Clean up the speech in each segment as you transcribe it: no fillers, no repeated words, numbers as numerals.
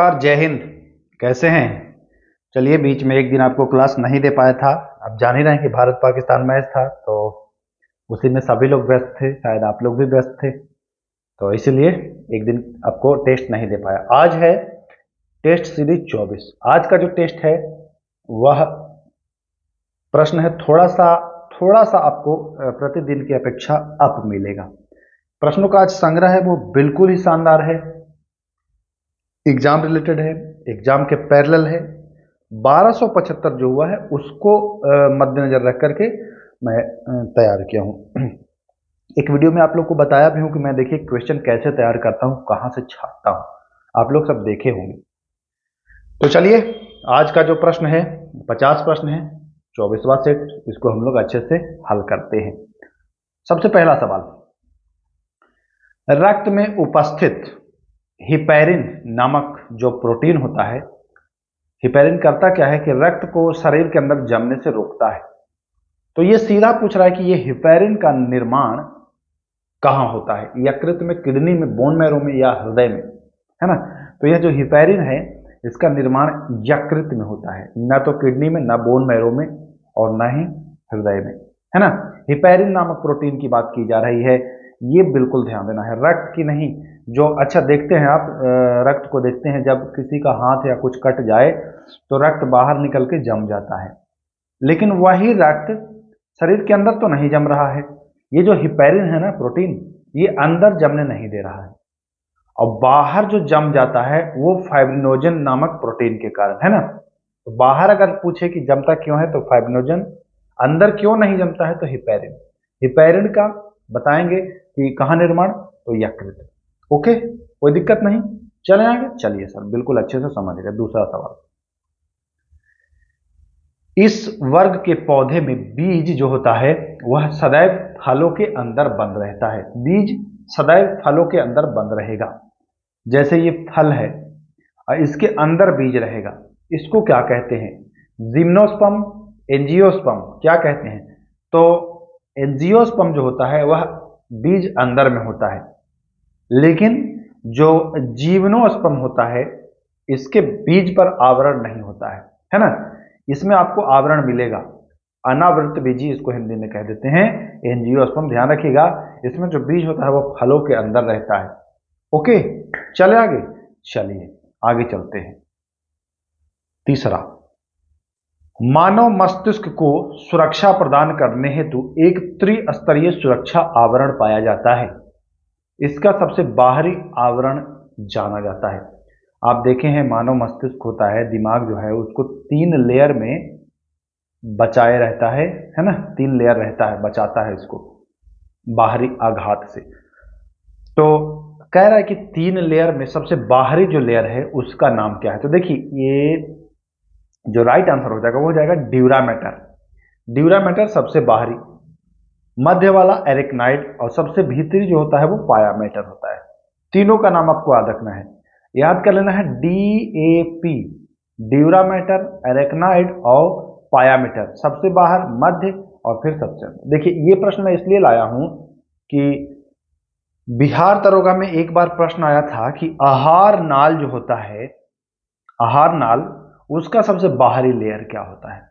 और जय हिंद। कैसे हैं? चलिए, बीच में एक दिन आपको क्लास नहीं दे पाया था। आप जान ही रहे हैं कि भारत पाकिस्तान मैच था, तो उसी में सभी लोग व्यस्त थे, शायद आप लोग भी व्यस्त थे, तो इसीलिए एक दिन आपको टेस्ट नहीं दे पाया। आज है टेस्ट सीरीज 24। आज का जो टेस्ट है वह प्रश्न है थोड़ा सा आपको प्रतिदिन की अपेक्षा अप मिलेगा। प्रश्नों का आज संग्रह है वो बिल्कुल ही शानदार है, एग्जाम रिलेटेड है, एग्जाम के पैरेलल है। 1275 जो हुआ है उसको मद्देनजर रख करके मैं तैयार किया हूँ। एक वीडियो में आप लोग को बताया भी हूँ कि मैं देखिए क्वेश्चन कैसे तैयार करता हूँ, कहाँ से छापता हूँ, आप लोग सब देखे होंगे। तो चलिए, आज का जो प्रश्न है 50 प्रश्न है, 24वां सेट, इसको हम लोग अच्छे से हल करते हैं। सबसे पहला सवाल, रक्त में उपस्थित हिपैरिन नामक जो प्रोटीन होता है, हिपैरिन करता क्या है कि रक्त को शरीर के अंदर जमने से रोकता है। तो ये सीधा पूछ रहा है कि ये हिपैरिन का निर्माण कहाँ होता है, यकृत में, किडनी में, बोन मैरो में या हृदय में, है ना। तो यह जो हिपैरिन है इसका निर्माण यकृत में होता है, न तो किडनी में, न बोन मैरो में और न ही हृदय में, है ना। हिपैरिन नामक प्रोटीन की बात की जा रही है, ये बिल्कुल ध्यान देना है, रक्त की नहीं। जो अच्छा देखते हैं आप, रक्त को देखते हैं, जब किसी का हाथ या कुछ कट जाए तो रक्त बाहर निकल के जम जाता है, लेकिन वही रक्त शरीर के अंदर तो नहीं जम रहा है। ये जो हिपैरिन है ना प्रोटीन, ये अंदर जमने नहीं दे रहा है, और बाहर जो जम जाता है वो फाइब्रिनोजन नामक प्रोटीन के कारण, है ना। तो बाहर अगर पूछे कि जमता क्यों है तो फाइब्रिनोजन, अंदर क्यों नहीं जमता है तो हिपैरिन। हिपैरिन का बताएंगे कि कहाँ निर्माण, तो यकृत। ओके, कोई दिक्कत नहीं, चले आगे। चलिए सर, बिल्कुल अच्छे से समझ गए। दूसरा सवाल, इस वर्ग के पौधे में बीज जो होता है वह सदैव फलों के अंदर बंद रहता है। बीज सदैव फलों के अंदर बंद रहेगा। जैसे ये फल है और इसके अंदर बीज रहेगा, इसको क्या कहते हैं? जिम्नोस्पर्म, एंजियोस्पर्म, क्या कहते हैं? तो एंजियोस्पर्म जो होता है वह बीज अंदर में होता है, लेकिन जो जीवनोस्पर्म होता है इसके बीज पर आवरण नहीं होता है ना। इसमें आपको आवरण मिलेगा, अनावृत बीजी इसको हिंदी में कह देते हैं, एंजियोस्पर्म। ध्यान रखिएगा, इसमें जो बीज होता है वो फलों के अंदर रहता है। ओके, चले आगे। चलिए आगे चलते हैं। तीसरा, मानव मस्तिष्क को सुरक्षा प्रदान करने हेतु एक त्रिस्तरीय सुरक्षा आवरण पाया जाता है। इसका सबसे बाहरी आवरण जाना जाता है। आप देखे हैं, मानव मस्तिष्क होता है, दिमाग जो है उसको 3 लेयर में बचाए रहता है ना। 3 लेयर रहता है, बचाता है इसको बाहरी आघात से। तो कह रहा है कि 3 लेयर में सबसे बाहरी जो लेयर है उसका नाम क्या है? तो देखिए, ये जो राइट आंसर हो जाएगा वो हो जाएगा ड्यूरामेटर। ड्यूरामेटर सबसे बाहरी, मध्य वाला एरेक्नाइड, और सबसे भीतरी जो होता है वो पायामेटर होता है। तीनों का नाम आपको याद रखना है, याद कर लेना है, DAP, ड्यूरामेटर, एरेक्नाइड और पायामीटर। सबसे बाहर, मध्य और फिर सबसे अंदर। देखिए, ये प्रश्न मैं इसलिए लाया हूं कि बिहार दरोगा में एक बार प्रश्न आया था कि आहार नाल जो होता है, आहार नाल, उसका सबसे बाहरी लेयर क्या होता है।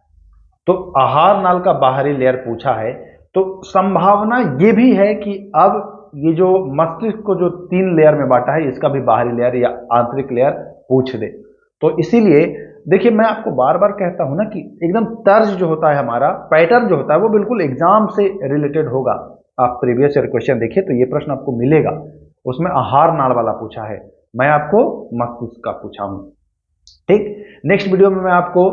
तो आहार नाल का बाहरी लेयर पूछा है, तो संभावना ये भी है कि अब ये जो मस्तिष्क को जो 3 लेयर में बांटा है इसका भी बाहरी लेयर या आंतरिक लेयर पूछ दे। तो इसीलिए देखिए, मैं आपको बार बार कहता हूं ना कि एकदम तर्ज जो होता है, हमारा पैटर्न जो होता है वो बिल्कुल एग्जाम से रिलेटेड होगा। आप प्रीवियस ईयर क्वेश्चन देखिए तो ये प्रश्न आपको मिलेगा, उसमें आहार नाल वाला पूछा है, मैं आपको मस्तिष्क का पूछा हूं। ठीक, नेक्स्ट वीडियो में मैं आपको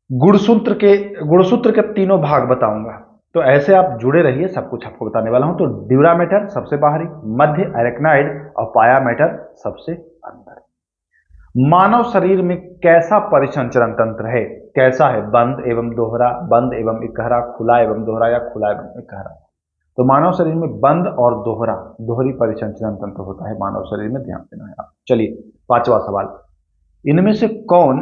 गुणसूत्र के तीनों भाग बताऊंगा, तो ऐसे आप जुड़े रहिए, सब कुछ आपको बताने वाला हूं। तो ड्यूरामेटर सबसे बाहरी, मध्य एरेक्नाइड और पायामेटर सबसे अंदर। मानव शरीर में कैसा परिसंचरण तंत्र है? कैसा है? बंद एवं दोहरा, बंद एवं इकहरा, खुला एवं दोहरा या खुला एवं इकहरा। तो मानव शरीर में बंद और दोहरा, दोहरी परिसंचरण तंत्र होता है मानव शरीर में, ध्यान देना है आप। चलिए, 5वां सवाल, इनमें से कौन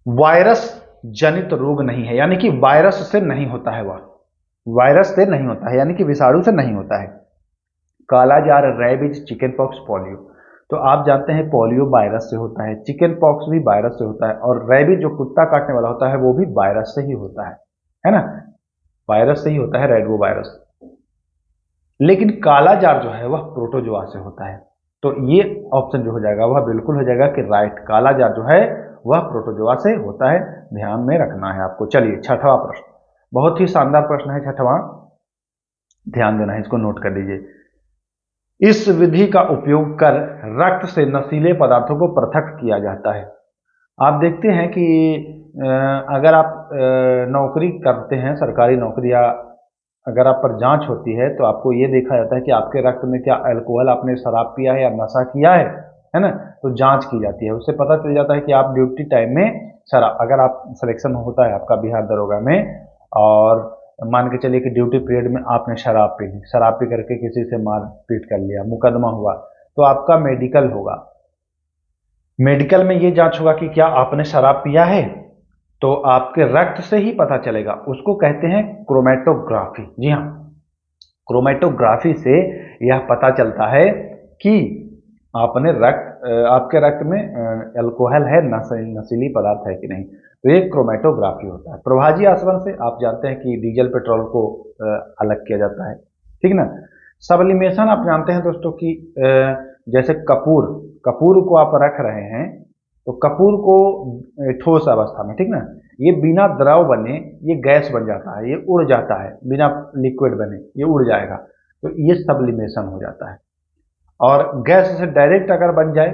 वायरस जनित रोग नहीं है, यानी कि वायरस से नहीं होता है, वह वायरस से नहीं होता है, यानी कि विषाणु से नहीं होता है? काला jar, rabies, chicken pox, polio. तो आप जानते हैं पोलियो वायरस से होता है, चिकन पॉक्स भी वायरस से होता है, और रेबीज जो कुत्ता काटने वाला होता है वो भी वायरस से ही होता है ना, वायरस से ही होता है रेडवो वायरस। लेकिन काला जार जो है वह प्रोटोजोआ से होता है। तो ये ऑप्शन जो हो जाएगा वह बिल्कुल हो जाएगा कि राइट, काला जार जो है वह प्रोटोजोआ से होता है, ध्यान में रखना है आपको। चलिए छठवां प्रश्न, बहुत ही शानदार प्रश्न है छठवां, ध्यान देना है, इसको नोट कर लीजिए। इस विधि का उपयोग कर रक्त से नशीले पदार्थों को पृथक किया जाता है। आप देखते हैं कि अगर आप नौकरी करते हैं, सरकारी नौकरी, या अगर आप पर जांच होती है तो आपको ये देखा जाता है कि आपके रक्त में क्या अल्कोहल, आपने शराब पिया है या नशा किया है ना, तो जांच की जाती है। उससे पता चल जाता है कि आप ड्यूटी टाइम में शराब, अगर आप सिलेक्शन होता है आपका बिहार दरोगा में, और मान के चलिए कि ड्यूटी पीरियड में आपने शराब पी ली, शराब पी करके किसी से मारपीट कर लिया, मुकदमा हुआ, तो आपका मेडिकल होगा। मेडिकल में ये जांच होगा कि क्या आपने शराब पिया है, तो आपके रक्त से ही पता चलेगा, उसको कहते हैं क्रोमेटोग्राफी। जी हाँ, क्रोमेटोग्राफी से यह पता चलता है कि आपके रक्त में अल्कोहल है, नशीली पदार्थ है कि नहीं, तो ये क्रोमेटोग्राफी होता है। प्रभाजी आसवन से आप जानते हैं कि डीजल पेट्रोल को अलग किया जाता है, ठीक ना। सब्लिमेशन आप जानते हैं दोस्तों कि जैसे कपूर को आप रख रहे हैं, तो कपूर को ठोस अवस्था में, ठीक ना, ये बिना द्रव बने ये गैस बन जाता है, ये उड़ जाता है, बिना लिक्विड बने ये उड़ जाएगा, तो ये सब्लिमेशन हो जाता है। और गैस से डायरेक्ट अगर बन जाए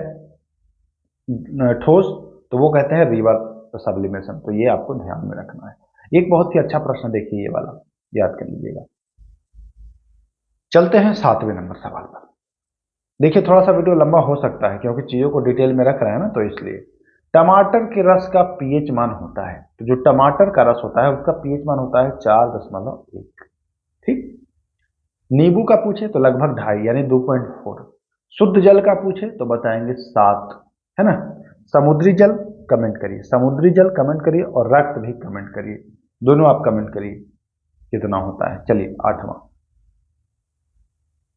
ठोस, तो वो कहते हैं रिवर्स सब्लिमेशन। तो ये आपको ध्यान में रखना है। एक बहुत ही अच्छा प्रश्न देखिए, ये वाला याद कर लीजिएगा। चलते हैं 7वें नंबर सवाल पर। देखिए थोड़ा सा वीडियो लंबा हो सकता है क्योंकि चीजों को डिटेल में रख रहे हैं ना, तो इसलिए। टमाटर के रस का पीएच मान होता है, तो जो टमाटर का रस होता है उसका पीएच मान होता है 4.1, ठीक। नींबू का पूछे तो लगभग 2.5 यानी 2.4। शुद्ध जल का पूछे तो बताएंगे 7, है ना। समुद्री जल कमेंट करिए, समुद्री जल कमेंट करिए, और रक्त भी कमेंट करिए, दोनों आप कमेंट करिए कितना होता है। चलिए 8वां,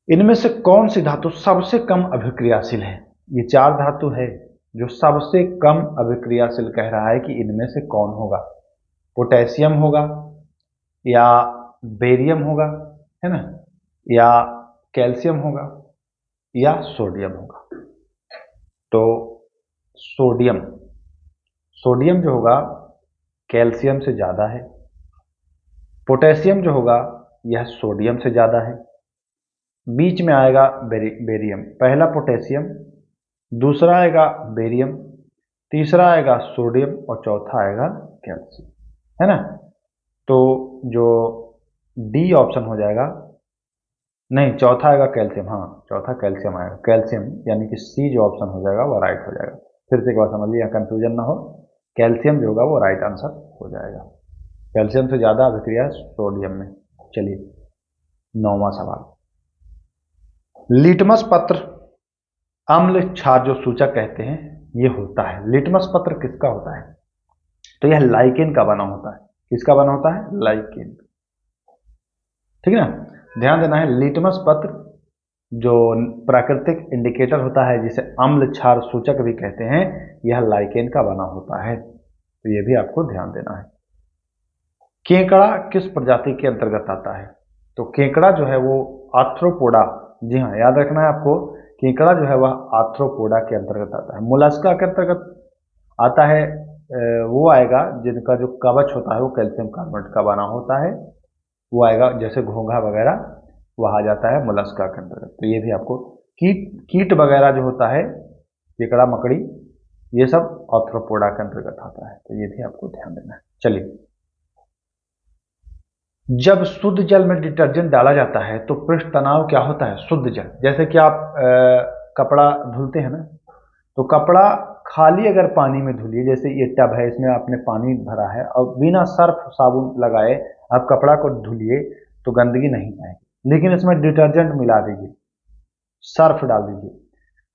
इनमें से कौन सी धातु सबसे कम अभिक्रियाशील है। ये 4 धातु है जो सबसे कम अभिक्रियाशील कह रहा है कि इनमें से कौन होगा। पोटेशियम होगा, या बेरियम होगा, है ना, या कैल्शियम होगा, या सोडियम होगा। तो सोडियम जो होगा कैल्शियम से ज्यादा है, पोटेशियम जो होगा यह सोडियम से ज्यादा है, बीच में आएगा बेरियम, पहला पोटेशियम, दूसरा आएगा बेरियम, तीसरा आएगा सोडियम, और चौथा आएगा कैल्शियम, है ना। तो जो डी ऑप्शन हो जाएगा, नहीं चौथा आएगा कैल्शियम, हाँ चौथा कैल्शियम आएगा, कैल्शियम, यानी कि सी जो ऑप्शन हो जाएगा वो राइट हो जाएगा। फिर से एक बार समझ लिया, कंफ्यूजन ना हो, कैल्शियम जो होगा वो राइट आंसर हो जाएगा, कैल्शियम से ज्यादा अभिक्रिया सोडियम में। चलिए 9वां सवाल, लिटमस पत्र अम्ल क्षार जो सूचक कहते हैं ये होता है। लिटमस पत्र किसका होता है, तो यह लाइकेन का बना होता है। किसका बना होता है, लाइकेन, ठीक है ना। ध्यान देना है, लिटमस पत्र जो प्राकृतिक इंडिकेटर होता है जिसे अम्ल क्षार सूचक भी कहते हैं, यह लाइकेन का बना होता है, तो यह भी आपको ध्यान देना है। केकड़ा किस प्रजाति के अंतर्गत आता है, तो केकड़ा जो है वो आर्थ्रोपोडा, जी हाँ याद रखना है आपको, केकड़ा जो है वह आर्थ्रोपोडा के अंतर्गत आता है। मोलस्का के अंतर्गत आता है, वो आएगा जिनका जो कवच होता है वो कैल्शियम कार्बोनेट का बना होता है, वो आएगा, जैसे घोंघा वगैरह वह आ जाता है मोलस्का के अंतर्गत। तो ये भी आपको, कीट वगैरह जो होता है, केकड़ा मकड़ी, ये सब आर्थ्रोपोडा के अंतर्गत आता है, तो ये भी आपको ध्यान देना है। चलिए, जब शुद्ध जल में डिटर्जेंट डाला जाता है तो पृष्ठ तनाव क्या होता है, शुद्ध जल, जैसे कि आप कपड़ा धुलते हैं ना, तो कपड़ा खाली अगर पानी में धुलिए, जैसे ये टब है इसमें आपने पानी भरा है और बिना सर्फ साबुन लगाए आप कपड़ा को धुलिए तो गंदगी नहीं आएगी, लेकिन इसमें डिटर्जेंट मिला दीजिए, सर्फ डाल दीजिए,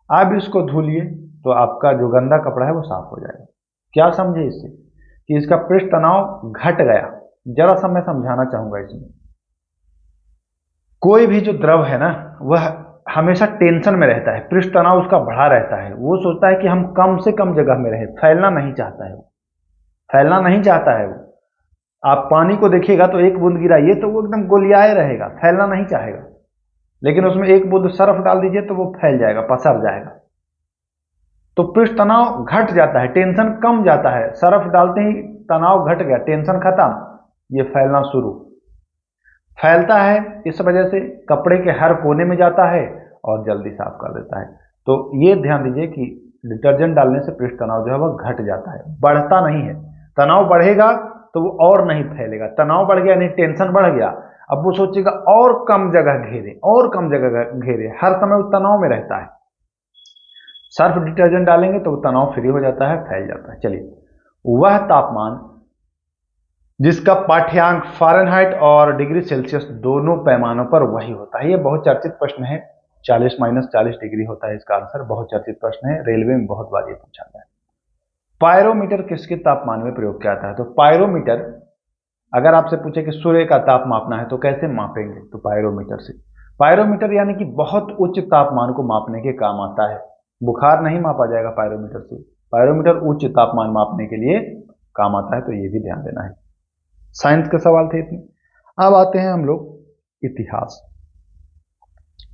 आप इसको धुलिए तो आपका जो गंदा कपड़ा है वो साफ हो जाएगा। क्या समझे इससे, कि इसका पृष्ठ तनाव घट गया। जरा सा मैं समझाना चाहूंगा इसमें, कोई भी जो द्रव है ना वह हमेशा टेंशन में रहता है, पृष्ठ तनाव उसका बढ़ा रहता है, वो सोचता है कि हम कम से कम जगह में रहे, फैलना नहीं चाहता है वो, फैलना नहीं चाहता है वो। आप पानी को देखिएगा तो एक बूंद गिराइए तो वो एकदम गोलियाए रहेगा, फैलना नहीं चाहेगा, लेकिन उसमें एक बूंद सर्फ डाल दीजिए तो वो फैल जाएगा, पसर जाएगा। तो पृष्ठ तनाव घट जाता है, टेंशन कम जाता है, सर्फ डालते ही तनाव घट गया, टेंशन खत्म, ये फैलना शुरू। फैलता है इस वजह से कपड़े के हर कोने में जाता है और जल्दी साफ कर देता है। तो ये ध्यान दीजिए कि डिटर्जेंट डालने से पृष्ठ तनाव जो है वह घट जाता है, बढ़ता नहीं है। तनाव बढ़ेगा तो वो और नहीं फैलेगा, तनाव बढ़ गया यानी टेंशन बढ़ गया, अब वो सोचेगा और कम जगह घेरे, और कम जगह घेरे, हर समय वो तनाव में रहता है। सर्फ डिटर्जेंट डालेंगे तो वो तनाव फ्री हो जाता है, फैल जाता है। चलिए, वह तापमान जिसका पाठ्यांक फ़ारेनहाइट और डिग्री सेल्सियस दोनों पैमानों पर वही होता है। ये बहुत चर्चित प्रश्न है, 40-40 डिग्री होता है इसका आंसर, बहुत चर्चित प्रश्न है, रेलवे में बहुत बार ये पूछा गया है। पायरोमीटर किसके तापमान में प्रयोग किया जाता है? तो पायरोमीटर, अगर आपसे पूछे कि सूर्य का ताप मापना है तो कैसे मापेंगे, तो पायरोमीटर से। पायरोमीटर यानी कि बहुत उच्च तापमान को मापने के काम आता है, बुखार नहीं मापा जाएगा पायरोमीटर से, पायरोमीटर उच्च तापमान मापने के लिए काम आता है, तो ये भी ध्यान देना है। साइंस के सवाल थे इतने। अब आते हैं हम लोग इतिहास।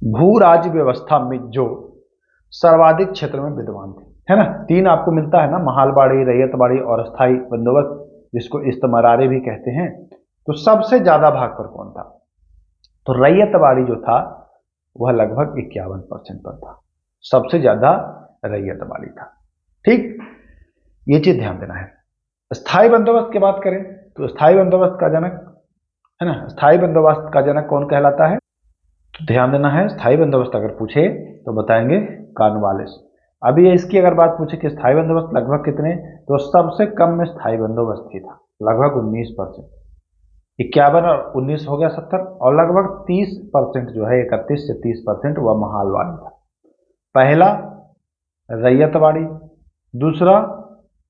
भू राज्य व्यवस्था में जो सर्वाधिक क्षेत्र में विद्वान थे, है ना, तीन आपको मिलता है ना, महलबाड़ी, रैयतबाड़ी और स्थायी बंदोबस्त, जिसको इस्तमरारे भी कहते हैं। तो सबसे ज्यादा भाग पर कौन था? तो रैयतबाड़ी जो था वह लगभग 51% पर था, सबसे ज्यादा रैयतबाड़ी था। ठीक, ये चीज ध्यान देना है। स्थायी बंदोबस्त की बात करें तो स्थायी बंदोबस्त का जनक, है ना, स्थायी बंदोबस्त का जनक कौन कहलाता है? तो ध्यान देना है, स्थायी बंदोबस्त अगर पूछे तो बताएंगे कॉर्नवालिस। अभी इसकी अगर बात पूछे कि स्थायी बंदोबस्त लगभग कितने, तो सबसे कम में स्थायी बंदोबस्त ही था, लगभग 19%। 51 और 19 हो गया 70, और लगभग 30% जो है, 31 से 30% वह महलबाड़ी था। पहला रैयतबाड़ी, दूसरा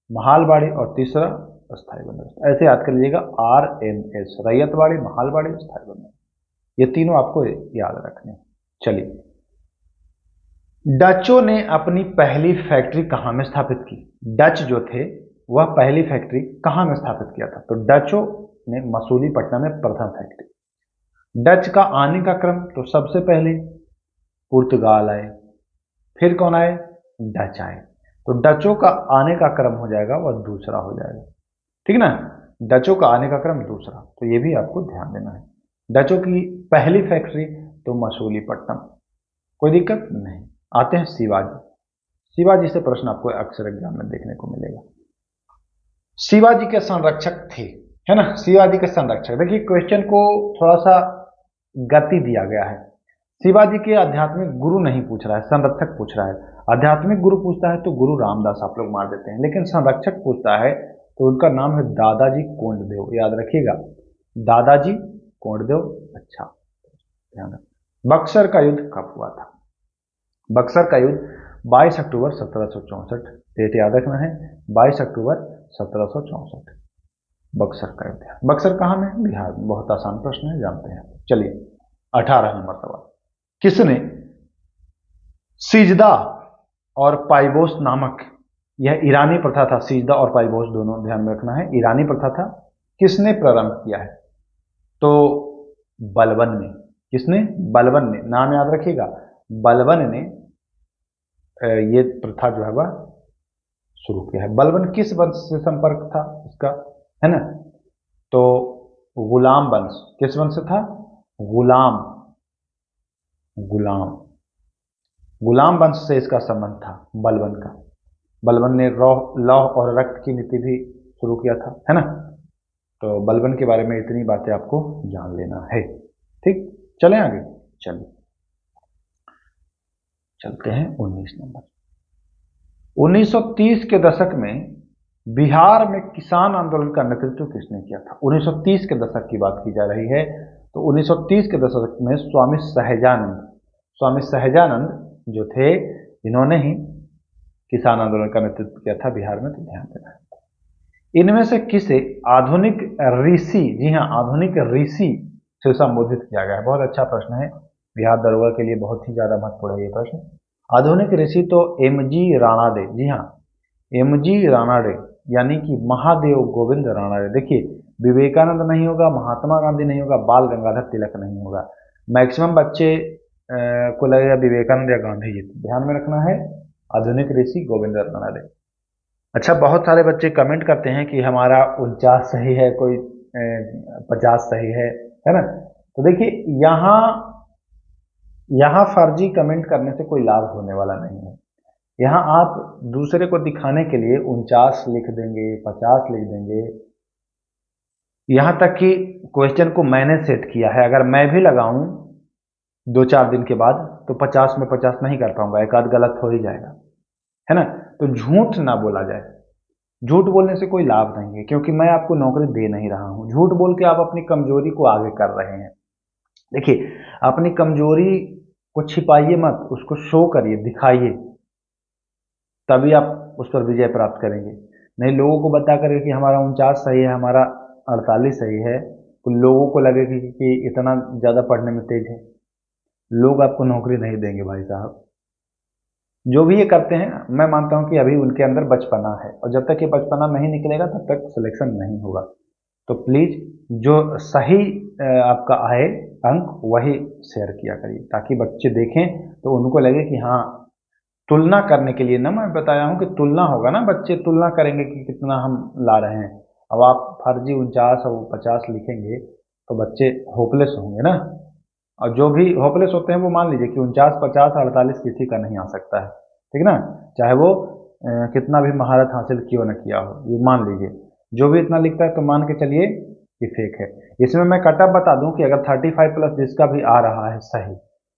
महलबाड़ी और तीसरा स्थायी बंदोबस्त। ऐसे याद कर लीजिएगा, RMS, रैयतबाड़ी, महलबाड़ी, स्थायी बंदोबस्त, ये तीनों आपको याद रखने। चलिए, डचों ने अपनी पहली फैक्ट्री कहां में स्थापित की? डच जो थे वह पहली फैक्ट्री कहां में स्थापित किया था? तो डचों ने मसूलीपट्टनम में प्रथम फैक्ट्री। डच का आने का क्रम, तो सबसे पहले पुर्तगाल आए, फिर कौन आए? डच आए। तो डचों का आने का क्रम हो जाएगा वह दूसरा हो जाएगा, ठीक ना, डचों का आने का क्रम दूसरा, तो ये भी आपको ध्यान देना है। डचों की पहली फैक्ट्री तो मसूलीपट्टनम, कोई दिक्कत नहीं। आते हैं शिवाजी। शिवाजी से प्रश्न आपको अक्सर एग्जाम में देखने को मिलेगा। शिवाजी के संरक्षक थे, है ना, शिवाजी के संरक्षक। देखिए, क्वेश्चन को थोड़ा सा गति दिया गया है। शिवाजी के आध्यात्मिक गुरु नहीं पूछ रहा है, संरक्षक पूछ रहा है। आध्यात्मिक गुरु पूछता है तो गुरु रामदास आप लोग मार देते हैं, लेकिन संरक्षक पूछता है तो उनका नाम है दादाजी कोंडदेव, याद रखिएगा, दादाजी कोंडदेव। अच्छा, ध्यान रखिए। बक्सर का युद्ध कब हुआ था? बक्सर का युद्ध 22 अक्टूबर 1764, डेट याद रखना है, 22 अक्टूबर 1764 बक्सर का युद्ध है। बक्सर कहाँ में? बिहार में। बहुत आसान प्रश्न है, जानते हैं। चलिए, 18 नंबर सवाल। किसने सिजदा और पाइबोस नामक, यह ईरानी प्रथा था, सिजदा और पाइबोस दोनों ध्यान में रखना है, ईरानी प्रथा था, किसने प्रारंभ किया है? तो बलबन ने। किसने? बलबन ने, नाम याद रखिएगा, बलबन ने ये प्रथा जो है वह शुरू किया है। बलबन किस वंश से संपर्क था इसका, है ना, तो गुलाम वंश। किस वंश से था? गुलाम, गुलाम, गुलाम वंश से इसका संबंध था बलबन का। बलबन ने लौह और रक्त की नीति भी शुरू किया था, है ना। तो बलबन के बारे में इतनी बातें आपको जान लेना है, ठीक। चलें आगे, चलिए चलते हैं 19 नंबर। 1930 के दशक में बिहार में किसान आंदोलन का नेतृत्व किसने किया था? 1930 के दशक की बात की जा रही है, तो 1930 के दशक में स्वामी सहजानंद, स्वामी सहजानंद जो थे, इन्होंने ही किसान आंदोलन का नेतृत्व किया था बिहार में, तो ध्यान देना है। इनमें से किसे आधुनिक ऋषि, जी हाँ, आधुनिक ऋषि से संबोधित किया गया है? बहुत अच्छा प्रश्न है। बिहार दरोगा के लिए बहुत ही ज़्यादा महत्वपूर्ण है ये प्रश्न। आधुनिक ऋषि तो एम.जी. राणाडे, जी हाँ, एम.जी. राणाडे यानी कि महादेव गोविंद राणाडे। देखिए, विवेकानंद नहीं होगा, महात्मा गांधी नहीं होगा, बाल गंगाधर तिलक नहीं होगा। मैक्सिमम बच्चे को लगेगा विवेकानंद या गांधी जी, ध्यान में रखना है आधुनिक ऋषि गोविंद राणाडे। अच्छा, बहुत सारे बच्चे कमेंट करते हैं कि हमारा 49 सही है, कोई 50 सही है ना। तो देखिए, यहाँ फर्जी कमेंट करने से कोई लाभ होने वाला नहीं है। यहाँ आप दूसरे को दिखाने के लिए 49 लिख देंगे, 50 लिख देंगे। यहाँ तक कि क्वेश्चन को मैंने सेट किया है, अगर मैं भी लगाऊं 2-4 दिन के बाद तो 50 में 50 नहीं कर पाऊंगा, एक आध गलत हो ही जाएगा, है ना। तो झूठ ना बोला जाए, झूठ बोलने से कोई लाभ नहीं है, क्योंकि मैं आपको नौकरी दे नहीं रहा हूं। झूठ बोल के आप अपनी कमजोरी को आगे कर रहे हैं। देखिए, अपनी कमजोरी को छिपाइए मत, उसको शो करिए, दिखाइए, तभी आप उस पर विजय प्राप्त करेंगे। नहीं लोगों को बता करके कि हमारा 49 सही है, हमारा 48 सही है, तो लोगों को लगेगा कि इतना ज़्यादा पढ़ने में तेज है, लोग आपको नौकरी नहीं देंगे भाई साहब। जो भी ये करते हैं, मैं मानता हूं कि अभी उनके अंदर बचपना है, और जब तक ये बचपना नहीं निकलेगा तब तक सिलेक्शन नहीं होगा। तो प्लीज जो सही आपका आए अंक वही शेयर किया करिए, ताकि बच्चे देखें तो उनको लगे कि हाँ, तुलना करने के लिए ना, मैं बताया हूं कि तुलना होगा ना, बच्चे तुलना करेंगे कि कितना हम ला रहे हैं। अब आप फर्जी 49 और 50 लिखेंगे तो बच्चे होपलेस होंगे ना, और जो भी होपलेस होते हैं वो मान लीजिए कि 49, 50, 48 किसी का नहीं आ सकता है, ठीक ना, चाहे वो कितना भी महारत हासिल क्यों न किया हो, ये मान लीजिए। जो भी इतना लिखता है तो मान के चलिए कि फेक है। इसमें मैं कटअप बता दूं कि अगर 35 प्लस जिसका भी आ रहा है सही,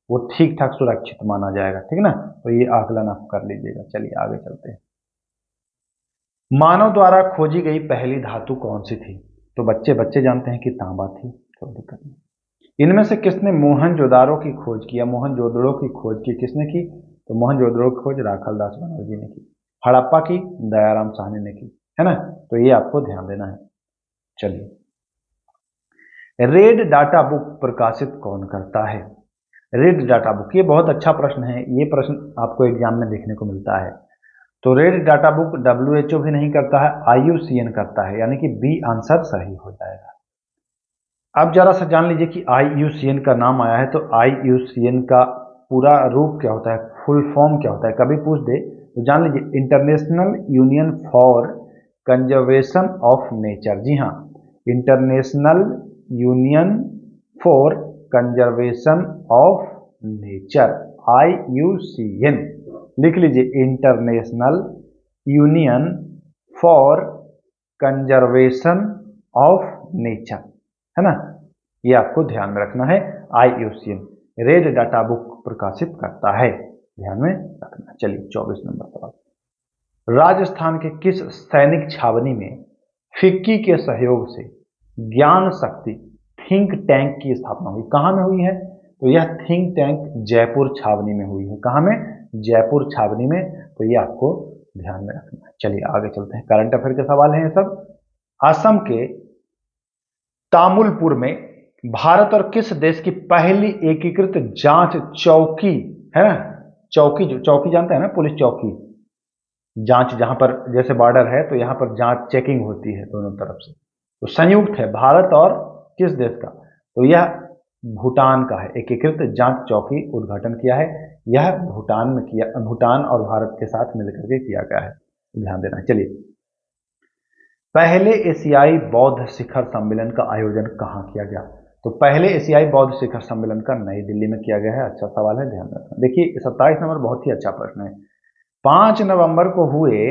वो ठीक ठाक सुरक्षित माना जाएगा, ठीक ना। तो ये आकलन आप कर लीजिएगा। चलिए आगे चलते हैं। मानव द्वारा खोजी गई पहली धातु कौन सी थी? तो बच्चे बच्चे जानते हैं कि तांबा थी, कोई दिक्कत नहीं। इनमें से किसने मोहनजोदारो की खोज की, या मोहनजोदड़ो की खोज की किसने की? तो मोहनजोदड़ो की खोज राखालदास बनर्जी ने की। हड़प्पा की दयाराम साहनी ने की, है ना। तो ये आपको ध्यान देना है। चलिए, रेड डाटा बुक प्रकाशित कौन करता है? रेड डाटा बुक, ये बहुत अच्छा प्रश्न है, ये प्रश्न आपको एग्जाम में देखने को मिलता है। तो रेड डाटा बुक WHO भी नहीं करता है, IUCN करता है, यानी कि बी आंसर सही हो जाएगा। अब जरा सा जान लीजिए कि IUCN का नाम आया है, तो IUCN का पूरा रूप क्या होता है, फुल फॉर्म क्या होता है, कभी पूछ दे तो जान लीजिए, International Union for Conservation of Nature. जी हाँ, International Union for Conservation of Nature, IUCN लिख लीजिए, International Union for Conservation of Nature, है ना। ये आपको ध्यान में रखना है, IUCN रेड डाटा बुक प्रकाशित करता है, ध्यान में रखना। चलिए 24 नंबर सवाल। राजस्थान के किस सैनिक छावनी में फिक्की के सहयोग से ज्ञान शक्ति थिंक टैंक की स्थापना हुई? कहां में हुई है? तो यह थिंक टैंक जयपुर छावनी में हुई है। कहां में? जयपुर छावनी में। तो ये आपको ध्यान में रखना है। चलिए आगे चलते हैं, करंट अफेयर के सवाल हैं ये सब। असम के तामुलपुर में भारत और किस देश की पहली एकीकृत जांच चौकी है ना, चौकी, जो चौकी जानते हैं ना, पुलिस चौकी, जांच जहां पर जैसे बॉर्डर है तो यहां पर जांच चेकिंग होती है दोनों तरफ से, तो संयुक्त है भारत और किस देश का? तो यह भूटान का है। एकीकृत जांच चौकी उद्घाटन किया है, यह भूटान में किया, भूटान और भारत के साथ मिलकर के किया गया है, ध्यान देना। चलिए, पहले एशियाई बौद्ध शिखर सम्मेलन का आयोजन कहां किया गया? तो पहले एशियाई बौद्ध शिखर सम्मेलन का नई दिल्ली में किया गया है। अच्छा सवाल है, ध्यान रखना। देखिए 27 नंबर बहुत ही अच्छा प्रश्न है। 5 नवंबर को हुए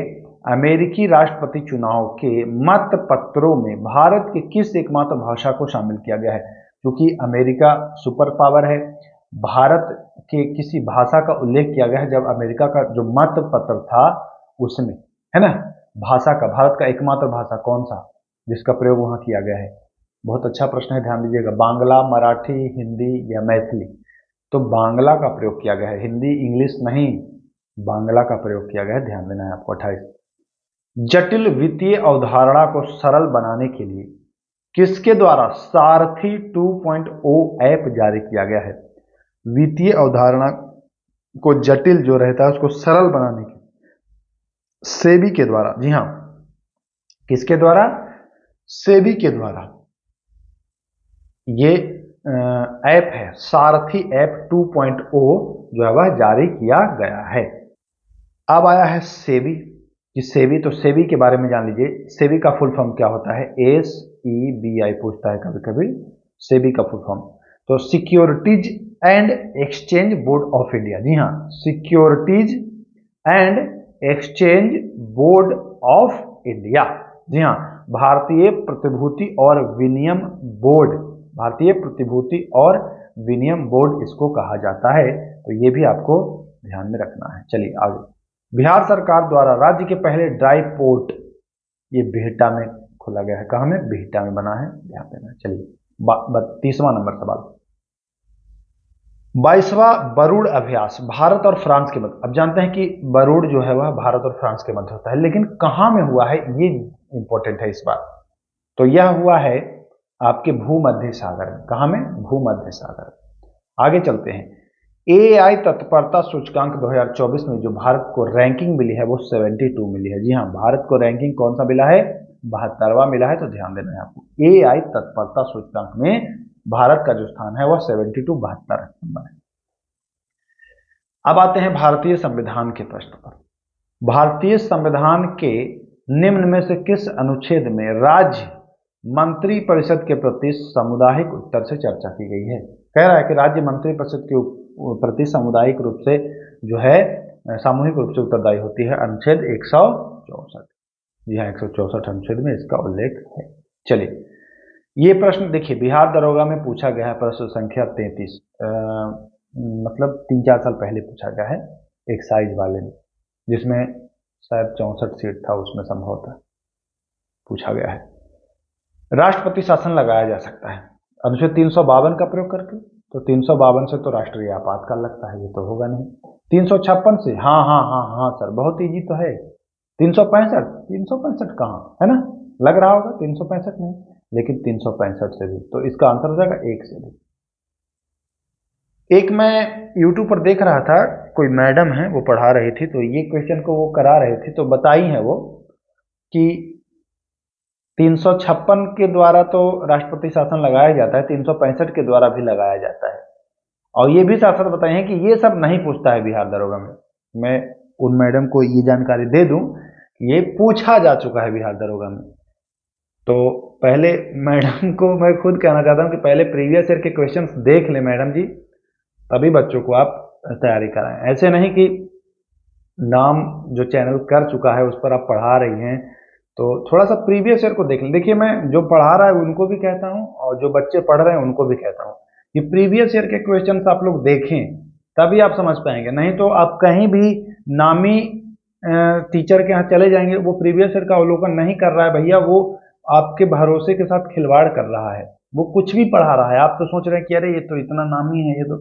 अमेरिकी राष्ट्रपति चुनाव के मत पत्रों में भारत की किस एकमात्र भाषा को शामिल किया गया है? क्योंकि अमेरिका सुपर पावर है, भारत के किसी भाषा का उल्लेख किया गया है जब अमेरिका का जो मत पत्र था उसमें, है ना। भाषा का, भारत का एकमात्र भाषा कौन सा जिसका प्रयोग वहां किया गया है? बहुत अच्छा प्रश्न है, ध्यान दीजिएगा। बांग्ला, मराठी, हिंदी या मैथिली? तो बांग्ला का प्रयोग किया गया है, हिंदी इंग्लिश नहीं, बांग्ला का प्रयोग किया गया है, ध्यान देना है आपको। 28, जटिल वित्तीय अवधारणा को सरल बनाने के लिए किसके द्वारा सारथी 2.0 ऐप जारी किया गया है? वित्तीय अवधारणा को जटिल जो रहता है उसको सरल बनाने की सेबी के द्वारा, जी हाँ, किसके द्वारा? सेबी के द्वारा ये ऐप है, सारथी ऐप 2.0 जो है वह जारी किया गया है। अब आया है सेबी। सेबी, तो सेबी के बारे में जान लीजिए। सेबी का फुल फॉर्म क्या होता है? SEBI पूछता है कभी कभी, सेबी का फुल फॉर्म। तो Securities and Exchange Board of India, जी हाँ, Securities and Exchange Board of India, जी हाँ, भारतीय प्रतिभूति और विनिमय बोर्ड, भारतीय प्रतिभूति और विनिमय बोर्ड इसको कहा जाता है। तो ये भी आपको ध्यान में रखना है। चलिए आगे। बिहार सरकार द्वारा राज्य के पहले ड्राई पोर्ट, ये बिहटा में खोला गया है। कहाँ में? बिहटा में बना है, ध्यान देना। चलिए 30वां नंबर सवाल, 22वां बरूड अभ्यास भारत और फ्रांस के मध्य। अब जानते हैं कि बरूड जो है वह भारत और फ्रांस के मध्य होता है, लेकिन कहां में हुआ है ये इंपॉर्टेंट है इस बार। तो यह हुआ है आपके भूमध्य सागर में। कहां में? भूमध्य सागर। आगे चलते हैं। AI तत्परता सूचकांक 2024 में जो भारत को रैंकिंग मिली है वो 72 मिली है। जी हाँ, भारत को रैंकिंग कौन सा मिला है? 72वां मिला है। तो ध्यान देना है आपको, AI तत्परता सूचकांक में भारत का जो स्थान है वह 72 72 नंबर है। अब आते हैं भारतीय संविधान के प्रश्न पर। भारतीय संविधान के निम्न में से किस अनुच्छेद में राज्य मंत्री परिषद के प्रति सामुदायिक उत्तर से चर्चा की गई है? कह रहा है कि राज्य मंत्री परिषद के प्रति सामुदायिक रूप से जो है सामूहिक रूप से उत्तरदायी होती है। अनुच्छेद 164, जी हाँ, 164 अनुच्छेद में इसका उल्लेख है। चलिए, ये प्रश्न देखिए बिहार दरोगा में पूछा गया है, प्रश्न संख्या 33, मतलब 3-4 साल पहले पूछा गया है, एक साइज वाले में, जिसमें शायद 64 सीट था, उसमें संभवतः पूछा गया है। राष्ट्रपति शासन लगाया जा सकता है अनुच्छेद 352 का प्रयोग करके। तो 352 से तो राष्ट्रीय आपातकाल लगता है, ये तो होगा नहीं। 356 से, हाँ हाँ हाँ हाँ सर, बहुत इजी तो है। 365 कहाँ है ना, लग रहा होगा 365 नहीं, लेकिन 365 से भी। तो इसका आंसर हो जाएगा 1 से भी। एक मैं YouTube पर देख रहा था, कोई मैडम है वो पढ़ा रही थी, तो ये क्वेश्चन को वो करा रही थी, तो बताई है वो कि 356 के द्वारा तो राष्ट्रपति शासन लगाया जाता है, 365 के द्वारा भी लगाया जाता है। और ये भी साथ साथ बताए हैं कि ये सब नहीं पूछता है बिहार दरोगा में। मैं उन मैडम को ये जानकारी दे दूं कि ये पूछा जा चुका है बिहार दरोगा में। तो पहले मैडम को मैं खुद कहना चाहता हूं कि पहले प्रीवियस ईयर के क्वेश्चंस देख ले मैडम जी, तभी बच्चों को आप तैयारी कराएं। ऐसे नहीं कि नाम जो चैनल कर चुका है उस पर आप पढ़ा रही हैं, तो थोड़ा सा प्रीवियस ईयर को देख लें। देखिए, मैं जो पढ़ा रहा है उनको भी कहता हूं और जो बच्चे पढ़ रहे हैं उनको भी कहता हूं कि प्रीवियस ईयर के क्वेश्चंस आप लोग देखें, तभी आप समझ पाएंगे। नहीं तो आप कहीं भी नामी टीचर के यहाँ चले जाएंगे, वो प्रीवियस ईयर का अवलोकन नहीं कर रहा है भैया, वो आपके भरोसे के साथ खिलवाड़ कर रहा है, वो कुछ भी पढ़ा रहा है। आप तो सोच रहे हैं कि अरे ये तो इतना नामी है, ये तो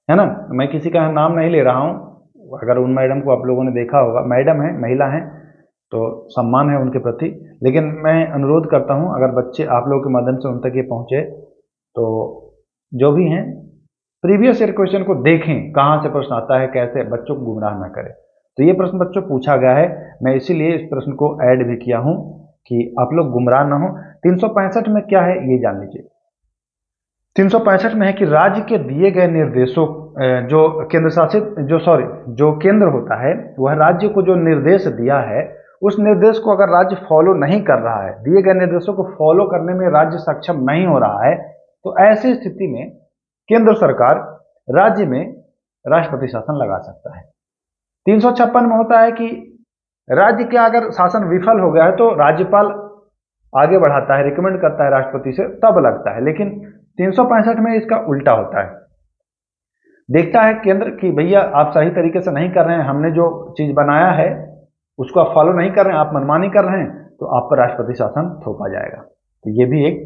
है ना। मैं किसी का नाम नहीं ले रहा हूँ, अगर उन मैडम को आप लोगों ने देखा होगा, मैडम है, महिला है, तो सम्मान है उनके प्रति। लेकिन मैं अनुरोध करता हूँ, अगर बच्चे आप लोगों के माध्यम से उन तक ये पहुँचे, तो जो भी हैं प्रीवियस ईयर क्वेश्चन को देखें, कहाँ से प्रश्न आता है, कैसे, बच्चों को गुमराह ना करें। तो ये प्रश्न बच्चों पूछा गया है, मैं इसीलिए इस प्रश्न को ऐड भी किया हूँ कि आप लोग गुमराह ना हो। 365 में क्या है ये जान लीजिए। 365 में है कि राज्य के दिए गए निर्देशों, जो केंद्र शासित जो केंद्र होता है वह राज्य को जो निर्देश दिया है, उस निर्देश को अगर राज्य फॉलो नहीं कर रहा है, दिए गए निर्देशों को फॉलो करने में राज्य सक्षम नहीं हो रहा है, तो ऐसी स्थिति में केंद्र सरकार राज्य में राष्ट्रपति शासन लगा सकता है। 356 में होता है कि राज्य का अगर शासन विफल हो गया है तो राज्यपाल आगे बढ़ाता है, रिकमेंड करता है राष्ट्रपति से, तब लगता है। लेकिन 365 में इसका उल्टा होता है, देखता है केंद्र कि भैया आप सही तरीके से नहीं कर रहे हैं, हमने जो चीज बनाया है उसको आप फॉलो नहीं कर रहे हैं, आप मनमानी कर रहे हैं, तो आप पर राष्ट्रपति शासन थोपा जाएगा। तो ये भी एक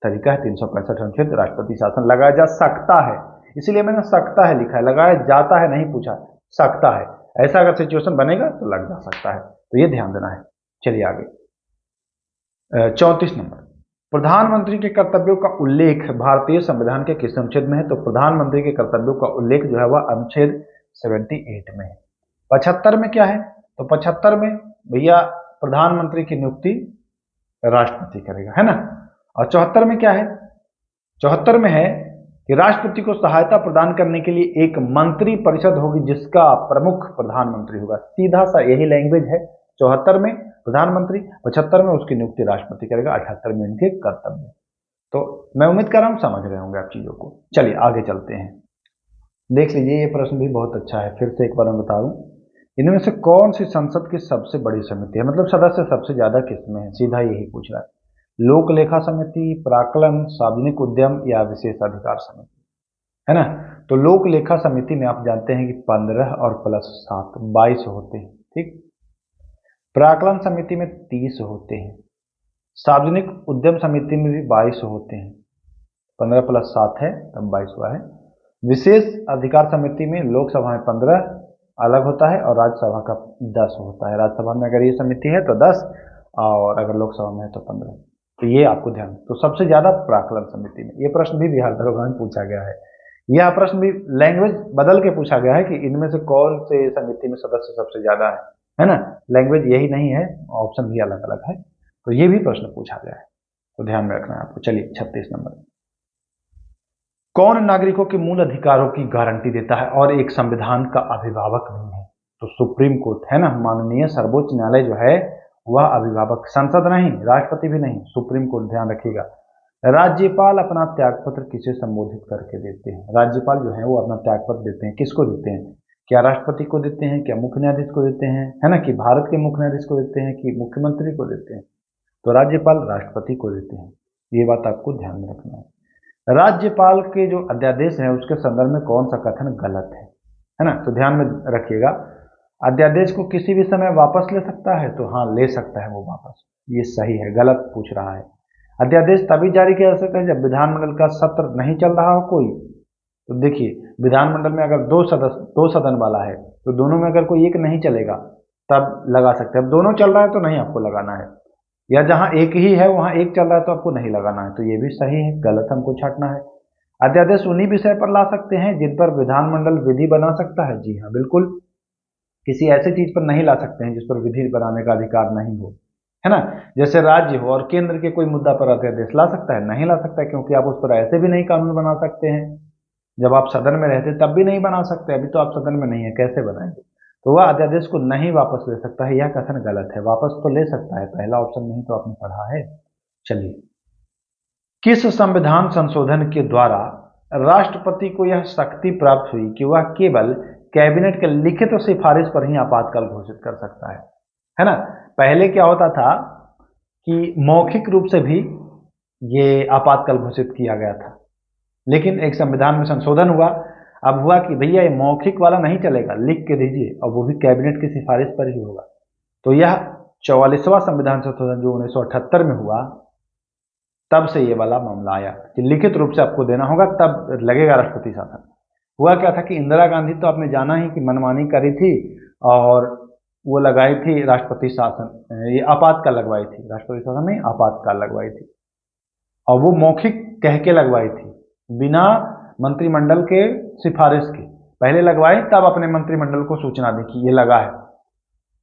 तरीका है 365 अनुच्छेद, राष्ट्रपति शासन लगाया जा सकता है, इसीलिए मैंने सकता है लिखा है, लगाया जाता है नहीं पूछा, सकता है। ऐसा अगर सिचुएशन बनेगा तो लग जा सकता है, तो ये ध्यान देना है। चलिए आगे, 34 नंबर, प्रधानमंत्री के कर्तव्यों का उल्लेख भारतीय संविधान के किस अनुच्छेद में है? तो प्रधानमंत्री के कर्तव्यों का उल्लेख जो है वह अनुच्छेद 78 में है। 75 में क्या है? तो 75 में भैया प्रधानमंत्री की नियुक्ति राष्ट्रपति करेगा, है ना। और 74 में क्या है? 74 में है कि राष्ट्रपति को सहायता प्रदान करने के लिए एक मंत्री परिषद होगी जिसका प्रमुख प्रधानमंत्री होगा। सीधा सा यही लैंग्वेज है। 74 में प्रधानमंत्री, 75 में उसकी नियुक्ति राष्ट्रपति करेगा, 78 में इनके कर्तव्य। तो मैं उम्मीद कर रहा हूं समझ रहे होंगे आप चीजों को। चलिए आगे चलते हैं। देख लीजिए, ये प्रश्न भी बहुत अच्छा है। फिर से एक बार मैं बता दूं, इनमें से कौन सी संसद की सबसे बड़ी समिति है, मतलब सदस्य सबसे ज्यादा किसमें है? सीधा यही पूछ रहा है। लोक लेखा समिति, प्राक्कलन, सार्वजनिक उद्यम या विशेष अधिकार समिति, है ना। तो लोक लेखा समिति में आप जानते हैं कि 15 और प्लस 7 22 होते हैं, ठीक। प्राक्कलन समिति में 30 होते हैं। सार्वजनिक उद्यम समिति में भी 22 होते हैं। 15 प्लस 7 है तब 22 हुआ है। विशेष अधिकार समिति में लोकसभा में 15 अलग होता है और राज्यसभा का 10 होता है। राज्यसभा में अगर ये समिति है तो 10 और अगर लोकसभा में है तो 15। तो ये आपको ध्यान। तो सबसे ज्यादा प्राक्कलन समिति में। ये प्रश्न भी बिहार दरोगा में पूछा गया है। यह प्रश्न भी लैंग्वेज बदल के पूछा गया है कि इनमें से कौन से समिति में सदस्य सबसे ज्यादा है ना। लैंग्वेज यही नहीं है, ऑप्शन भी अलग अलग है। तो ये भी प्रश्न पूछा गया है, तो ध्यान में रखना है आपको। चलिए 36 नंबर, कौन नागरिकों के मूल अधिकारों की गारंटी देता है और एक संविधान का अभिभावक भी है? तो सुप्रीम कोर्ट, है ना। माननीय सर्वोच्च न्यायालय जो है वह अभिभावक, संसद नहीं, राष्ट्रपति भी नहीं, सुप्रीम कोर्ट, ध्यान रखिएगा। राज्यपाल अपना त्यागपत्र किसे संबोधित करके देते हैं? राज्यपाल जो है वो अपना त्यागपत्र देते हैं, किसको देते हैं? क्या राष्ट्रपति को देते हैं, क्या मुख्य न्यायाधीश को देते हैं, है ना, कि भारत के मुख्य न्यायाधीश को देते हैं, कि मुख्यमंत्री को देते हैं? तो राज्यपाल राष्ट्रपति को देते हैं। ये बात आपको ध्यान में रखना है। राज्यपाल के जो अध्यादेश है उसके संदर्भ में कौन सा कथन गलत है ना। तो ध्यान में रखिएगा, अध्यादेश को किसी भी समय वापस ले सकता है, तो हाँ ले सकता है वो वापस, ये सही है। गलत पूछ रहा है। अध्यादेश तभी जारी किया जा सकता है जब विधानमंडल का सत्र नहीं चल रहा हो कोई। तो देखिए, विधानमंडल में अगर दो सदन वाला है तो दोनों में अगर कोई एक नहीं चलेगा तब लगा सकते हैं। अब दोनों चल रहा है तो नहीं आपको लगाना है, या जहां एक ही है वहां एक चल रहा है तो आपको नहीं लगाना है। तो ये भी सही है, गलत हमको छांटना है। अध्यादेश उन्हीं विषय पर ला सकते हैं जिन पर विधानमंडल विधि बना सकता है। जी हाँ बिल्कुल, किसी ऐसी चीज पर नहीं ला सकते हैं जिस पर विधि बनाने का अधिकार नहीं हो, है ना। जैसे राज्य हो और केंद्र के कोई मुद्दा पर अध्यादेश ला सकता है? नहीं ला सकता है, क्योंकि आप उस पर ऐसे भी नहीं कानून बना सकते हैं। जब आप सदन में रहते तब भी नहीं बना सकते, अभी तो आप सदन में नहीं है, कैसे बनाएंगे? तो वह अध्यादेश को नहीं वापस ले सकता है, यह कथन गलत है। वापस तो ले सकता है, पहला ऑप्शन नहीं तो आपने पढ़ा है। चलिए, किस संविधान संशोधन के द्वारा राष्ट्रपति को यह शक्ति प्राप्त हुई कि वह केवल कैबिनेट के लिखित सिफारिश पर ही आपातकाल घोषित कर सकता है ना। पहले क्या होता था कि मौखिक रूप से भी ये आपातकाल घोषित किया गया था, लेकिन एक संविधान में संशोधन हुआ। अब हुआ कि भैया ये मौखिक वाला नहीं चलेगा, लिख के दीजिए, और वो भी कैबिनेट की सिफारिश पर ही होगा। तो यह 44वां संविधान संशोधन जो 1978 में हुआ, तब से ये वाला मामला आया कि लिखित रूप से आपको देना होगा तब लगेगा राष्ट्रपति शासन। हुआ क्या था कि इंदिरा गांधी तो आपने जाना ही कि मनमानी करी थी और वो लगाई थी राष्ट्रपति शासन, ये आपातकाल लगवाई थी, राष्ट्रपति शासन में आपातकाल लगवाई थी, और वो मौखिक कह के लगवाई थी, बिना मंत्रिमंडल के सिफारिश के। पहले लगवाई तब अपने मंत्रिमंडल को सूचना दी कि ये लगा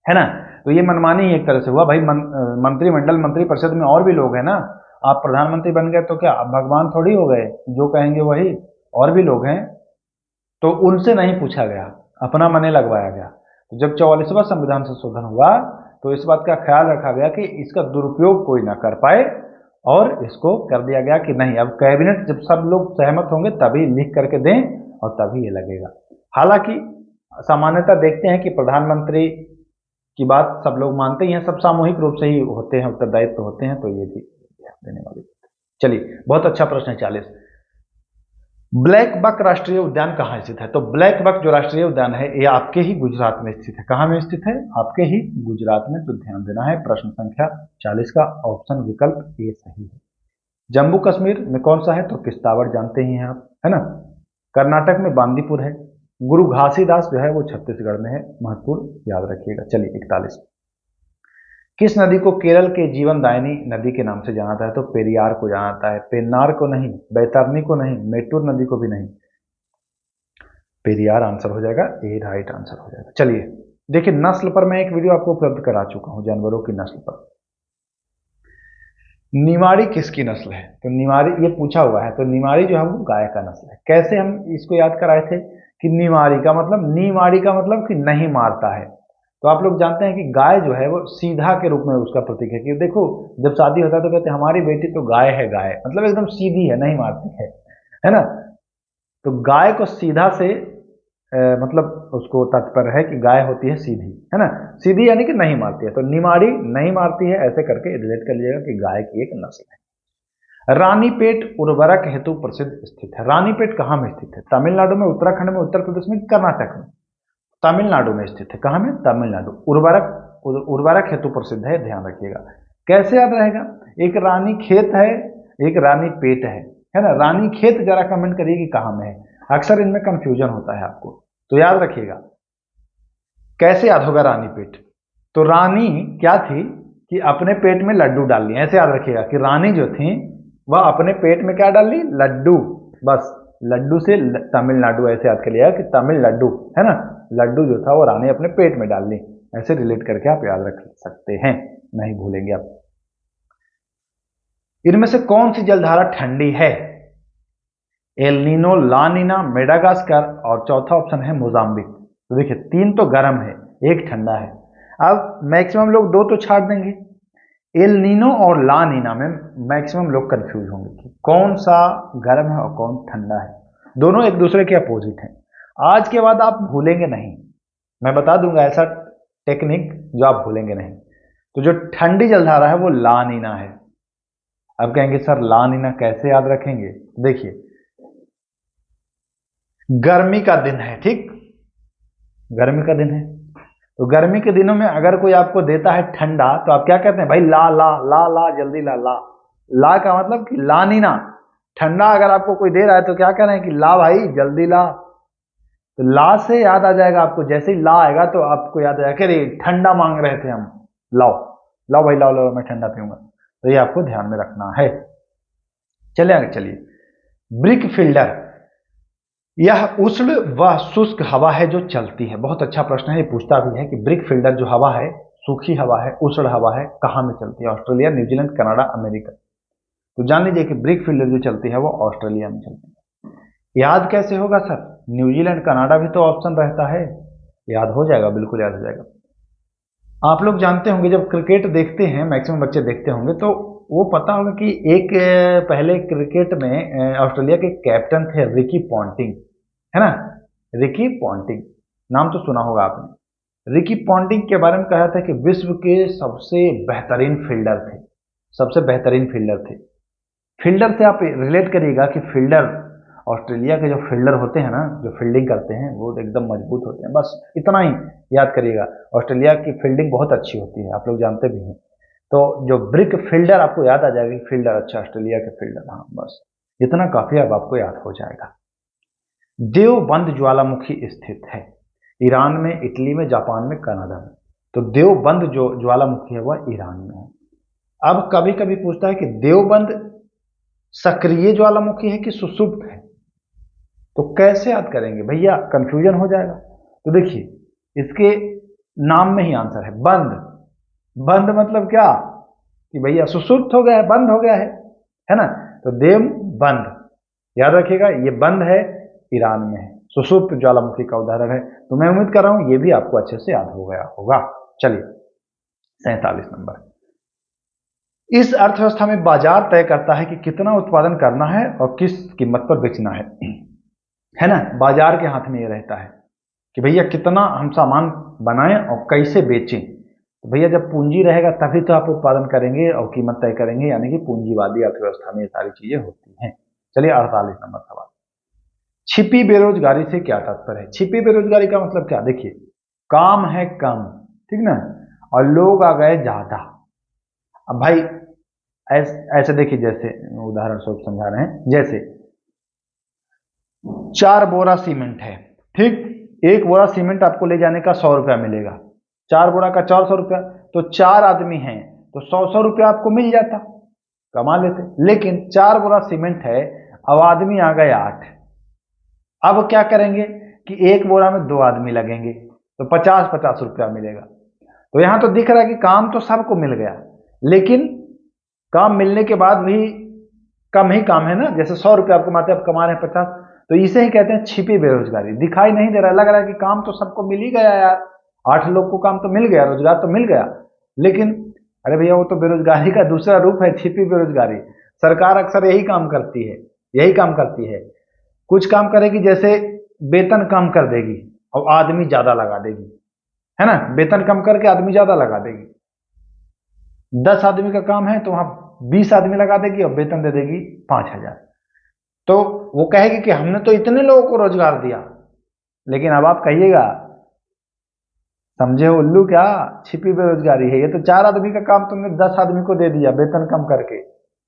है ना। तो ये मनमानी एक तरह से हुआ भाई। मंत्रिमंडल, मंत्रिपरिषद में और भी लोग हैं ना। आप प्रधानमंत्री बन गए तो क्या आप भगवान थोड़ी हो गए, जो कहेंगे वही? और भी लोग हैं, तो उनसे नहीं पूछा गया, अपना मने लगवाया गया। तो जब 44वां संविधान संशोधन हुआ तो इस बात का ख्याल रखा गया कि इसका दुरुपयोग कोई ना कर पाए, और इसको कर दिया गया कि नहीं, अब कैबिनेट जब सब लोग सहमत होंगे तभी लिख करके दें और तभी ये लगेगा। हालांकि सामान्यतः देखते हैं कि प्रधानमंत्री की बात सब लोग मानते ही हैं, सब सामूहिक रूप से ही होते हैं, उत्तरदायित्व होते हैं, तो ये भी ध्यान देने वाली। चलिए, बहुत अच्छा प्रश्न है 40। ब्लैक बक राष्ट्रीय उद्यान कहाँ स्थित है? तो ब्लैक बक जो राष्ट्रीय उद्यान है ये आपके ही गुजरात में स्थित है। कहाँ में स्थित है? आपके ही गुजरात में। तो ध्यान देना है। प्रश्न संख्या 40 का ऑप्शन विकल्प ए सही है। जम्मू कश्मीर में कौन सा है? तो किश्तवाड़, जानते ही हैं आप, है ना। कर्नाटक में बांदीपुर है। गुरु घासीदास जो है वो छत्तीसगढ़ में है, महत्वपूर्ण, याद रखिएगा। चलिए 41, किस नदी को केरल के जीवनदायिनी नदी के नाम से जाना जाता है? तो पेरियार को जाना जाता है। पेन्नार को नहीं, बैतरनी को नहीं, मेट्टूर नदी को भी नहीं, पेरियार आंसर हो जाएगा, ए राइट आंसर हो जाएगा। चलिए देखिए, नस्ल पर मैं एक वीडियो आपको उपलब्ध करा चुका हूं, जानवरों की नस्ल पर। निमाड़ी किसकी नस्ल है? तो निमाड़ी ये पूछा हुआ है, तो निमाड़ी जो है वो गाय का नस्ल है। कैसे हम इसको याद कराए थे कि निमाड़ी का मतलब कि नहीं मारता है। तो आप लोग जानते हैं कि गाय जो है वो सीधा के रूप में उसका प्रतीक है, कि देखो जब शादी होता है तो कहते हैं हमारी बेटी तो गाय है, गाय मतलब एकदम सीधी है, नहीं मारती है ना। तो गाय को सीधा से मतलब उसको तात्पर्य है कि गाय होती है सीधी, है ना, सीधी यानी कि नहीं मारती है। तो निमाड़ी नहीं मारती है, ऐसे करके रिलेट कर लीजिएगा कि गाय की एक नस्ल है। रानीपेट उर्वरक हेतु प्रसिद्ध स्थित है। रानीपेट कहाँ में स्थित है? तमिलनाडु में, उत्तराखंड में, उत्तर प्रदेश में, कर्नाटक में? तमिलनाडु में स्थित है। कहाँ में? तमिलनाडु। उर्वरक हेतु प्रसिद्ध है, ध्यान रखिएगा। कैसे याद रहेगा? एक रानी खेत है, एक रानी पेट है ना। रानी खेत जरा कमेंट करिए कि कहाँ में है, अक्सर इनमें कंफ्यूजन होता है आपको, तो याद रखिएगा। कैसे याद होगा रानी पेट? तो रानी क्या थी कि अपने पेट में लड्डू डाल ली, ऐसे याद रखिएगा कि रानी जो थी वह अपने पेट में क्या डाल ली? लड्डू। बस लड्डू से तमिलनाडु ऐसे याद कर लिया कि तमिल लड्डू, है ना, लड्डू जो था वो रानी अपने पेट में डाल ली, ऐसे रिलेट करके आप याद रख सकते हैं, नहीं भूलेंगे आप। इनमें से कौन सी जलधारा ठंडी है? एल नीनो, ला नीना, मेडागास्कर और चौथा ऑप्शन है मोजाम्बिक। तो देखिए तीन तो गर्म है, एक ठंडा है। अब मैक्सिमम लोग दो तो छाड़ देंगे। एल नीनो और ला नीना में मैक्सिमम लोग कंफ्यूज होंगे कि कौन सा गर्म है और कौन ठंडा है। दोनों एक दूसरे के अपोजिट हैं। आज के बाद आप भूलेंगे नहीं, मैं बता दूंगा ऐसा टेक्निक जो आप भूलेंगे नहीं। तो जो ठंडी जलधारा है वो ला नीना है। अब कहेंगे सर ला नीना कैसे याद रखेंगे? देखिए गर्मी का दिन है, ठीक, गर्मी का दिन है, तो गर्मी के दिनों में अगर कोई आपको देता है ठंडा तो आप क्या कहते हैं? भाई ला ला ला ला, जल्दी ला ला। ला का मतलब कि ला नीना। ठंडा अगर आपको कोई दे रहा है तो क्या कह रहे हैं कि ला भाई जल्दी ला। तो ला से याद आ जाएगा आपको, जैसे ही ला आएगा तो आपको याद आएगा कि अरे ठंडा मांग रहे थे हम, लाओ लाओ भाई लाओ लाओ, मैं ठंडा पीऊंगा। तो ये आपको ध्यान में रखना है। चलिए आगे चलिए। ब्रिक फिल्डर, यह उष्ण व शुष्क हवा है जो चलती है। बहुत अच्छा प्रश्न है, ये पूछता भी है कि ब्रिक फिल्डर जो हवा है, सूखी हवा है, उष्ण हवा है, कहाँ में चलती है? Australia, New Zealand, Canada, America. तो जान लीजिए कि ब्रिक फिल्डर जो चलती है वो ऑस्ट्रेलिया में चलती है। याद कैसे होगा सर? न्यूजीलैंड कनाडा भी तो ऑप्शन रहता है, याद हो जाएगा, बिल्कुल याद हो जाएगा। आप लोग जानते होंगे जब क्रिकेट देखते हैं, मैक्सिमम बच्चे देखते होंगे, तो वो पता होगा कि एक पहले क्रिकेट में ऑस्ट्रेलिया के कैप्टन थे रिकी पॉन्टिंग, है ना, रिकी पॉन्टिंग नाम तो सुना होगा आपने। रिकी पॉन्टिंग के बारे में कहा था कि विश्व के सबसे बेहतरीन फील्डर थे, सबसे बेहतरीन फील्डर थे। फील्डर से आप रिलेट करिएगा कि फील्डर, ऑस्ट्रेलिया के जो फील्डर होते हैं ना, जो फील्डिंग करते हैं वो एकदम मजबूत होते हैं, बस इतना ही याद करिएगा। ऑस्ट्रेलिया की फील्डिंग बहुत अच्छी होती है, आप लोग जानते भी हैं। तो जो ब्रिक फील्डर आपको याद आ जाएगा, फील्डर अच्छा ऑस्ट्रेलिया के फील्डर, हाँ बस इतना काफी अब आपको याद हो जाएगा। देवबंद ज्वालामुखी स्थित है ईरान में, इटली में, जापान में, कनाडा में। तो देवबंद जो ज्वालामुखी है वह ईरान में है। अब कभी कभी पूछता है कि देवबंद सक्रिय ज्वालामुखी है कि सुषुप्त है? तो कैसे याद करेंगे भैया, कंफ्यूजन हो जाएगा। तो देखिए इसके नाम में ही आंसर है, बंद। बंद मतलब क्या कि भैया सुषुप्त हो गया है, बंद हो गया है ना। तो देव बंद याद रखिएगा, ये बंद है, ईरान में है, सुषुप्त ज्वालामुखी का उदाहरण है। तो मैं उम्मीद कर रहा हूं ये भी आपको अच्छे से याद हो गया होगा। चलिए 47 नंबर, इस अर्थव्यवस्था में बाजार तय करता है कि कितना उत्पादन करना है और किस कीमत पर बेचना है ना। बाजार के हाथ में ये रहता है कि भैया कितना हम सामान बनाएं और कैसे बेचें। तो भैया जब पूंजी रहेगा तभी तो आप उत्पादन करेंगे और कीमत तय करेंगे, यानी कि पूंजीवादी अर्थव्यवस्था में ये सारी चीजें होती हैं। चलिए 48 नंबर सवाल, छिपी बेरोजगारी से क्या तात्पर्य है? छिपी बेरोजगारी का मतलब क्या? देखिए काम है कम, ठीक ना, और लोग आ गए ज्यादा। अब भाई ऐसे देखिए, जैसे उदाहरण स्वरूप समझा रहे हैं, जैसे 4 बोरा सीमेंट है, ठीक, एक बोरा सीमेंट आपको ले जाने का 100 रुपया मिलेगा, 4 बोरा का 400 रुपया, तो 4 आदमी हैं तो 100-100 रुपया आपको मिल जाता, कमा लेते। लेकिन 4 बोरा सीमेंट है, अब आदमी आ गए 8, अब क्या करेंगे कि 1 बोरा में 2 आदमी लगेंगे तो 50-50 रुपया मिलेगा। तो यहां तो दिख रहा है कि काम तो सबको मिल गया, लेकिन काम मिलने के बाद भी कम ही काम है ना। जैसे 100 रुपया आपको कमाते, आप कमा रहे हैं 50, तो इसे ही कहते हैं छिपी बेरोजगारी। दिखाई नहीं दे रहा, लग रहा है कि काम तो सबको मिल ही गया यार, 8 लोग को काम तो मिल गया, रोजगार तो मिल गया, लेकिन अरे भैया वो तो बेरोजगारी का दूसरा रूप है, छिपी बेरोजगारी। सरकार अक्सर यही काम करती है, यही काम करती है। कुछ काम करेगी, जैसे वेतन कम कर देगी और आदमी ज्यादा लगा देगी, है ना, वेतन कम करके आदमी ज्यादा लगा देगी। 10 आदमी का काम है तो वहां 20 आदमी लगा देगी और वेतन दे देगी 5,000। तो वो कहेगी कि हमने तो इतने लोगों को रोजगार दिया, लेकिन अब आप कहिएगा, समझे उल्लू क्या, छिपी बेरोजगारी है ये। तो 4 आदमी का काम तुमने 10 आदमी को दे दिया वेतन कम करके,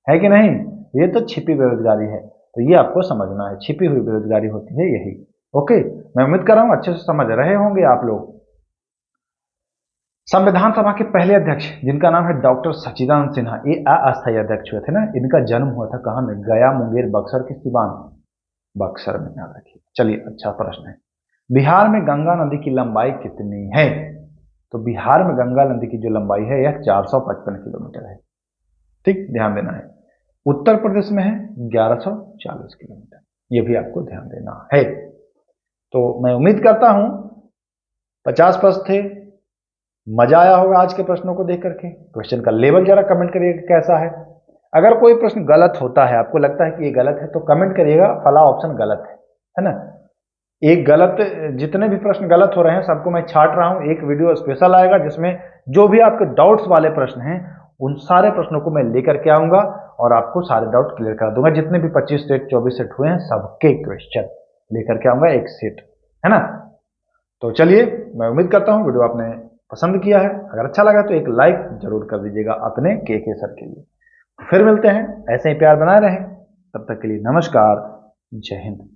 है कि नहीं, ये तो छिपी बेरोजगारी है। तो ये आपको समझना है, छिपी हुई बेरोजगारी होती है यही। ओके, मैं उम्मीद कर रहा हूं अच्छे से समझ रहे होंगे आप लोग। संविधान सभा के पहले अध्यक्ष जिनका नाम है डॉक्टर सच्चिदानंद सिन्हा, ये अस्थायी अध्यक्ष हुए थे ना। इनका जन्म हुआ था कहां में, गया, मुंगेर, बक्सर के सिवान, बक्सर में, याद रखिए। चलिए, अच्छा प्रश्न है, बिहार में गंगा नदी की लंबाई कितनी है? तो बिहार में गंगा नदी की जो लंबाई है यह 455 किलोमीटर है। ठीक, ध्यान देना है। उत्तर प्रदेश में है 1140 किलोमीटर, यह भी आपको ध्यान देना है। तो मैं उम्मीद करता हूं 50 प्रश्न थे, मजा आया होगा आज के प्रश्नों को देख करके। क्वेश्चन का लेवल जरा कमेंट करिएगा कैसा है। अगर कोई प्रश्न गलत होता है, आपको लगता है कि ये गलत है, तो कमेंट करिएगा फला ऑप्शन गलत है ना। एक गलत, जितने भी प्रश्न गलत हो रहे हैं सबको मैं छांट रहा हूं। एक वीडियो स्पेशल आएगा जिसमें जो भी आपके डाउट्स वाले प्रश्न हैं उन सारे प्रश्नों को मैं लेकर के आऊंगा और आपको सारे डाउट क्लियर करा दूंगा। जितने भी 25 सेट 24 सेट हुए हैं सबके क्वेश्चन लेकर के आऊंगा, एक सेट, है ना। तो चलिए, मैं उम्मीद करता हूं वीडियो आपने पसंद किया है। अगर अच्छा लगा तो एक लाइक जरूर कर दीजिएगा अपने के सर के लिए। फिर मिलते हैं, ऐसे ही प्यार बनाए रहें। तब तक के लिए नमस्कार, जय हिंद।